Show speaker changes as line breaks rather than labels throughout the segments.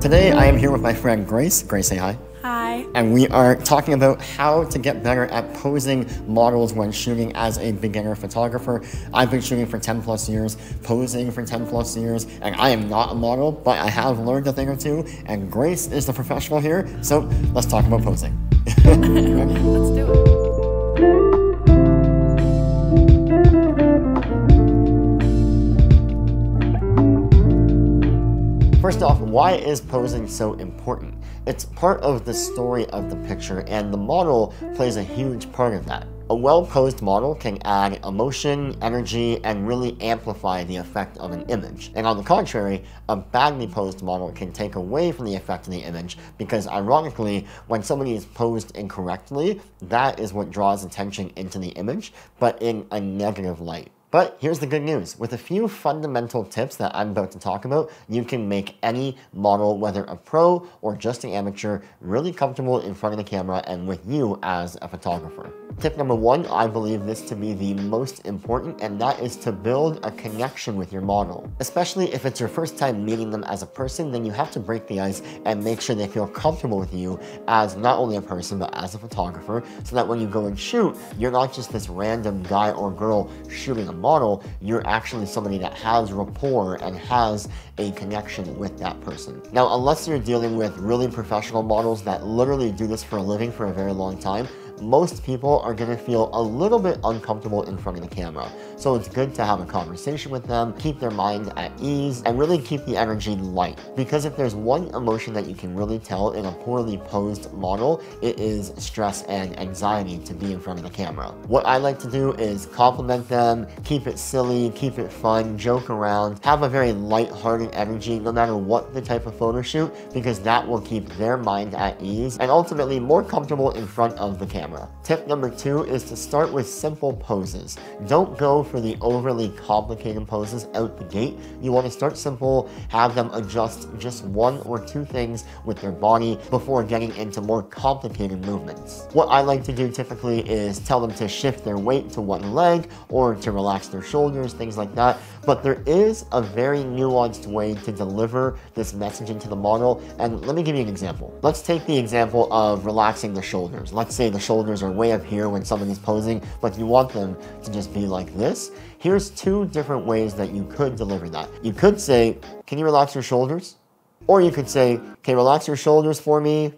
Today I am here with my friend Grace. Grace, say hi.
Hi.
And we are talking about how to get better at posing models when shooting as a beginner photographer. I've been shooting for 10 plus years, posing for 10 plus years, and I am not a model, but I have learned a thing or two, and Grace is the professional here, so let's talk about posing.
Let's do it.
First off, why is posing so important? It's part of the story of the picture, and the model plays a huge part of that. A well-posed model can add emotion, energy, and really amplify the effect of an image. And on the contrary, a badly posed model can take away from the effect of the image because, ironically, when somebody is posed incorrectly, that is what draws attention into the image, but in a negative light. But here's the good news. With a few fundamental tips that I'm about to talk about, you can make any model, whether a pro or just an amateur, really comfortable in front of the camera and with you as a photographer. Tip number one, I believe this to be the most important, and that is to build a connection with your model. Especially if it's your first time meeting them as a person, then you have to break the ice and make sure they feel comfortable with you as not only a person, but as a photographer, so that when you go and shoot, you're not just this random guy or girl shooting a model, you're actually somebody that has rapport and has a connection with that person. Now, unless you're dealing with really professional models that literally do this for a living for a very long time, most people are going to feel a little bit uncomfortable in front of the camera. So it's good to have a conversation with them, keep their mind at ease, and really keep the energy light. Because if there's one emotion that you can really tell in a poorly posed model, it is stress and anxiety to be in front of the camera. What I like to do is compliment them, keep it silly, keep it fun, joke around, have a very light-hearted energy no matter what the type of photo shoot, because that will keep their mind at ease and ultimately more comfortable in front of the camera. Tip number two is to start with simple poses. Don't go for the overly complicated poses out the gate. You want to start simple, have them adjust just one or two things with their body before getting into more complicated movements. What I like to do typically is tell them to shift their weight to one leg or to relax their shoulders, things like that. But there is a very nuanced way to deliver this messaging to the model, and let me give you an example. Let's take the example of relaxing the shoulders. Let's say the shoulders are way up here when somebody's posing, but you want them to just be like this. Here's two different ways that you could deliver that. You could say, "Can you relax your shoulders?" Or you could say, "Okay, relax your shoulders for me."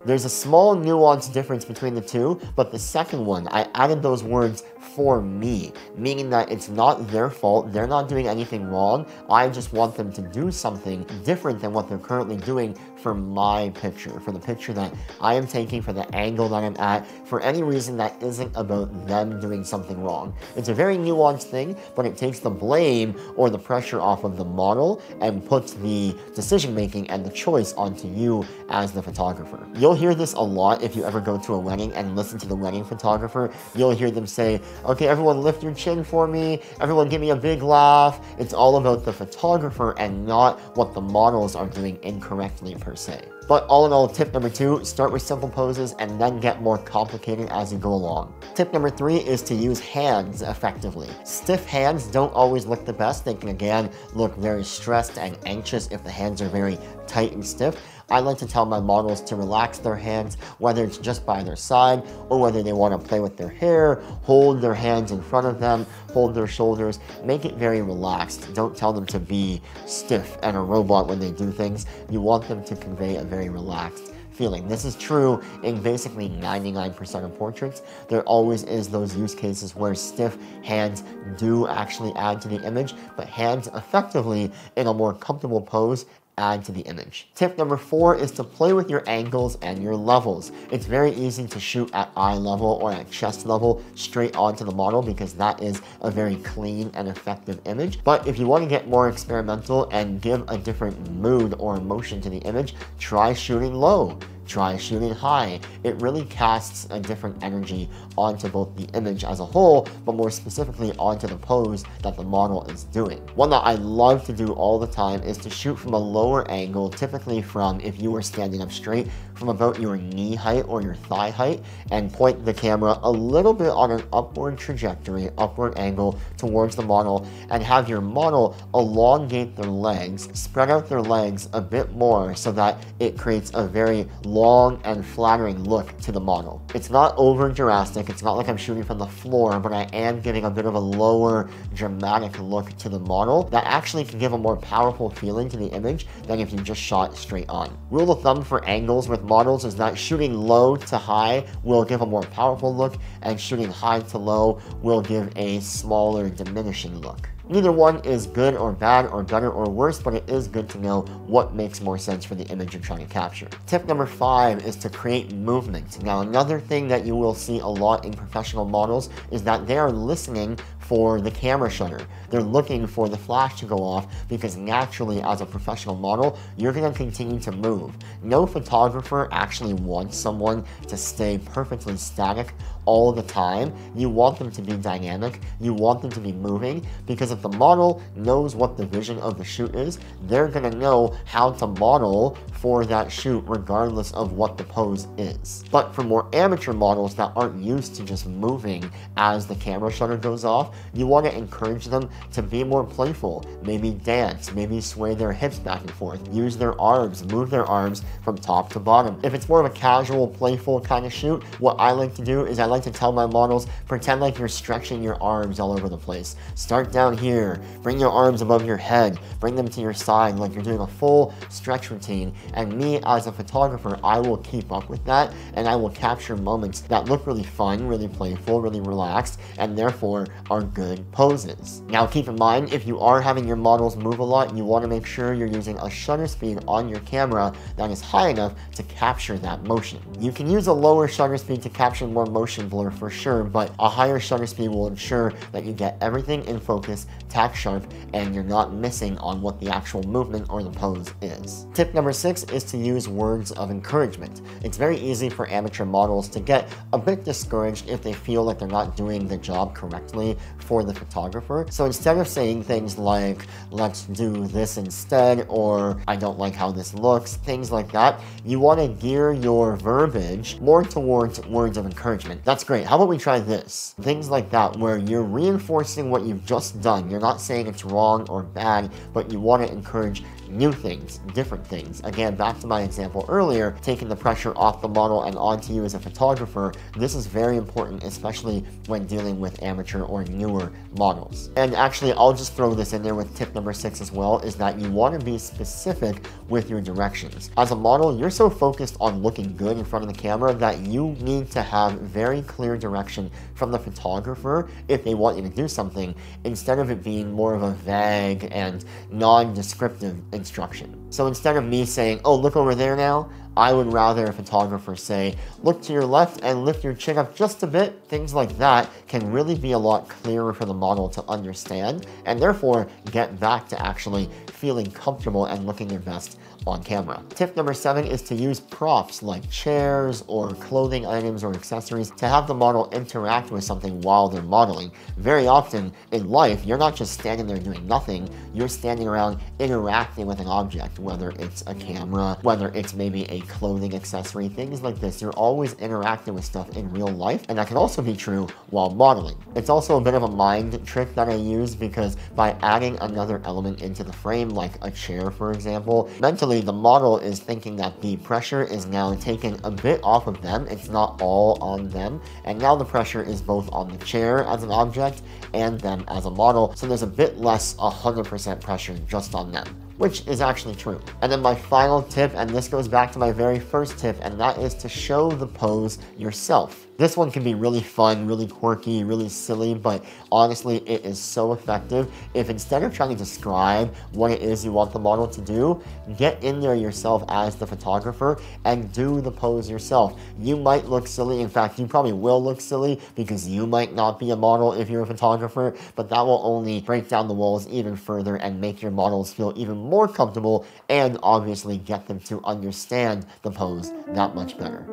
There's a small nuanced difference between the two, but the second one, I added those words "for me," meaning that it's not their fault, they're not doing anything wrong, I just want them to do something different than what they're currently doing for my picture, for the picture that I am taking, for the angle that I'm at, for any reason that isn't about them doing something wrong. It's a very nuanced thing, but it takes the blame or the pressure off of the model and puts the decision making and the choice onto you as the photographer. You'll hear this a lot if you ever go to a wedding and listen to the wedding photographer. You'll hear them say, "Okay, everyone lift your chin for me. Everyone give me a big laugh." It's all about the photographer and not what the models are doing incorrectly per se. But all in all, tip number two, start with simple poses and then get more complicated as you go along. Tip number three is to use hands effectively. Stiff hands don't always look the best. They can again look very stressed and anxious if the hands are very tight and stiff. I like to tell my models to relax their hands, whether it's just by their side or whether they want to play with their hair, hold their hands in front of them, hold their shoulders, make it very relaxed. Don't tell them to be stiff and a robot when they do things. You want them to convey a very relaxed feeling. This is true in basically 99% of portraits. There always is those use cases where stiff hands do actually add to the image, but hands effectively in a more comfortable pose add to the image. Tip number four is to play with your angles and your levels. It's very easy to shoot at eye level or at chest level straight onto the model because that is a very clean and effective image. But if you want to get more experimental and give a different mood or emotion to the image, try shooting low. Try shooting high. It really casts a different energy onto both the image as a whole, but more specifically onto the pose that the model is doing. One that I love to do all the time is to shoot from a lower angle, typically from, if you were standing up straight, from about your knee height or your thigh height, and point the camera a little bit on an upward trajectory, upward angle towards the model, and have your model elongate their legs, spread out their legs a bit more so that it creates a very long and flattering look to the model. It's not over drastic, it's not like I'm shooting from the floor, but I am getting a bit of a lower dramatic look to the model that actually can give a more powerful feeling to the image than if you just shot straight on. Rule of thumb for angles with models is that shooting low to high will give a more powerful look, and shooting high to low will give a smaller, diminishing look. Neither one is good or bad or better or worse, but it is good to know what makes more sense for the image you're trying to capture. Tip number 5 is to create movement. Now, another thing that you will see a lot in professional models is that they are listening for the camera shutter. They're looking for the flash to go off because naturally, as a professional model, you're going to continue to move. No photographer actually wants someone to stay perfectly static all the time. You want them to be dynamic, you want them to be moving, because if the model knows what the vision of the shoot is, they're going to know how to model for that shoot regardless of what the pose is. But for more amateur models that aren't used to just moving as the camera shutter goes off, you want to encourage them to be more playful, maybe dance, maybe sway their hips back and forth, use their arms, move their arms from top to bottom. If it's more of a casual, playful kind of shoot, what I like to do is I like to tell my models, pretend like you're stretching your arms all over the place. Start down here, bring your arms above your head, bring them to your side like you're doing a full stretch routine, and me as a photographer, I will keep up with that, and I will capture moments that look really fun, really playful, really relaxed, and therefore are good poses. Now keep in mind, if you are having your models move a lot, you want to make sure you're using a shutter speed on your camera that is high enough to capture that motion. You can use a lower shutter speed to capture more motion blur for sure, but a higher shutter speed will ensure that you get everything in focus, tack sharp, and you're not missing on what the actual movement or the pose is. Tip number 6 is to use words of encouragement. It's very easy for amateur models to get a bit discouraged if they feel like they're not doing the job correctly for the photographer. So instead of saying things like, let's do this instead, or I don't like how this looks, things like that, you want to gear your verbiage more towards words of encouragement. That's great. How about we try this? Things like that, where you're reinforcing what you've just done. You're not saying it's wrong or bad, but you want to encourage new things, different things. Again, back to my example earlier, taking the pressure off the model and onto you as a photographer. This is very important, especially when dealing with amateur or newer models. And actually, I'll just throw this in there with tip number 6 as well, is that you want to be specific with your directions. As a model, you're so focused on looking good in front of the camera that you need to have very clear direction from the photographer if they want you to do something, instead of it being more of a vague and non-descriptive instruction. So instead of me saying, oh, look over there now, I would rather a photographer say, look to your left and lift your chin up just a bit. Things like that can really be a lot clearer for the model to understand, and therefore get back to actually feeling comfortable and looking their best on camera. Tip number 7 is to use props like chairs or clothing items or accessories to have the model interact with something while they're modeling. Very often in life, you're not just standing there doing nothing, you're standing around interacting with an object, whether it's a camera, whether it's maybe a clothing accessory, things like this. You're always interacting with stuff in real life, and that can also be true while modeling. It's also a bit of a mind trick that I use, because by adding another element into the frame, like a chair for example, mentally the model is thinking that the pressure is now taken a bit off of them. It's not all on them, and now the pressure is both on the chair as an object and them as a model, so there's a bit less 100% pressure just on them, which is actually true. And then my final tip, and this goes back to my very first tip, and that is to show the pose yourself. This one can be really fun, really quirky, really silly, but honestly, it is so effective. If instead of trying to describe what it is you want the model to do, get in there yourself as the photographer and do the pose yourself. You might look silly. In fact, you probably will look silly because you might not be a model if you're a photographer, but that will only break down the walls even further and make your models feel even more comfortable and obviously get them to understand the pose that much better.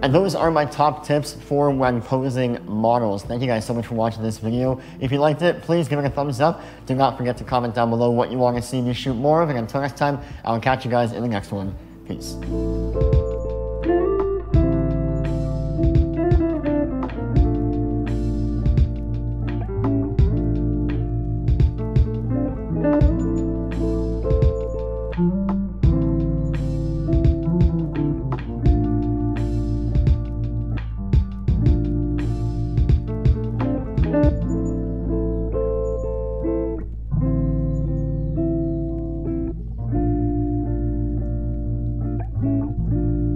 And those are my top tips for when posing models. Thank you guys so much for watching this video. If you liked it, please give it a thumbs up. Do not forget to comment down below what you want to see me shoot more of. And until next time, I will catch you guys in the next one. Peace.